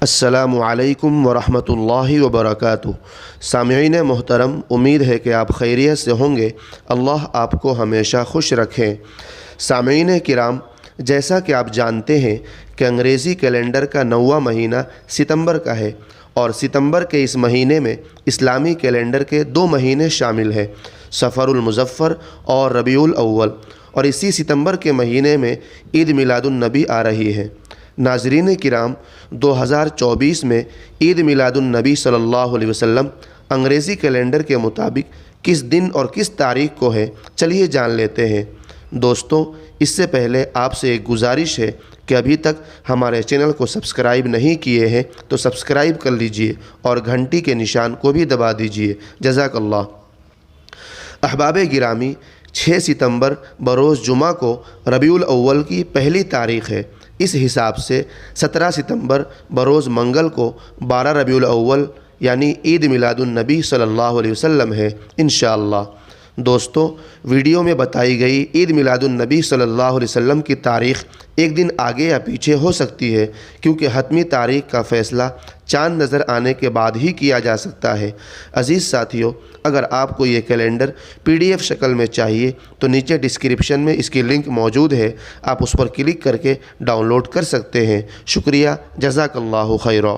السلام علیکم ورحمۃ اللہ وبرکاتہ۔ سامعین محترم، امید ہے کہ آپ خیریت سے ہوں گے۔ اللہ آپ کو ہمیشہ خوش رکھیں۔ سامعین کرام، جیسا کہ آپ جانتے ہیں کہ انگریزی کیلنڈر کا 9واں مہینہ ستمبر کا ہے، اور ستمبر کے اس مہینے میں اسلامی کیلنڈر کے 2 مہینے شامل ہیں، صفر المظفر اور ربیع الاول، اور اسی ستمبر کے مہینے میں عید میلاد النبی آ رہی ہے۔ ناظرین کرام، 2024 میں عید میلاد النبی صلی اللہ علیہ وسلم انگریزی کیلنڈر کے مطابق کس دن اور کس تاریخ کو ہے، چلیے جان لیتے ہیں۔ دوستوں، اس سے پہلے آپ سے ایک گزارش ہے کہ ابھی تک ہمارے چینل کو سبسکرائب نہیں کیے ہیں تو سبسکرائب کر لیجئے اور گھنٹی کے نشان کو بھی دبا دیجئے۔ جزاک اللہ۔ احباب گرامی، 6 ستمبر بروز جمعہ کو ربیع الاول کی پہلی تاریخ ہے۔ اس حساب سے 17 ستمبر بروز منگل کو 12 ربیع الاول یعنی عید میلاد النبی صلی اللہ علیہ وسلم ہے انشاءاللہ۔ دوستو، ویڈیو میں بتائی گئی عید میلاد النبی صلی اللہ علیہ وسلم کی تاریخ ایک دن آگے یا پیچھے ہو سکتی ہے، کیونکہ حتمی تاریخ کا فیصلہ چاند نظر آنے کے بعد ہی کیا جا سکتا ہے۔ عزیز ساتھیو، اگر آپ کو یہ کیلنڈر PDF شکل میں چاہیے تو نیچے ڈسکرپشن میں اس کی لنک موجود ہے، آپ اس پر کلک کر کے ڈاؤن لوڈ کر سکتے ہیں۔ شکریہ، جزاک اللہ خیرا۔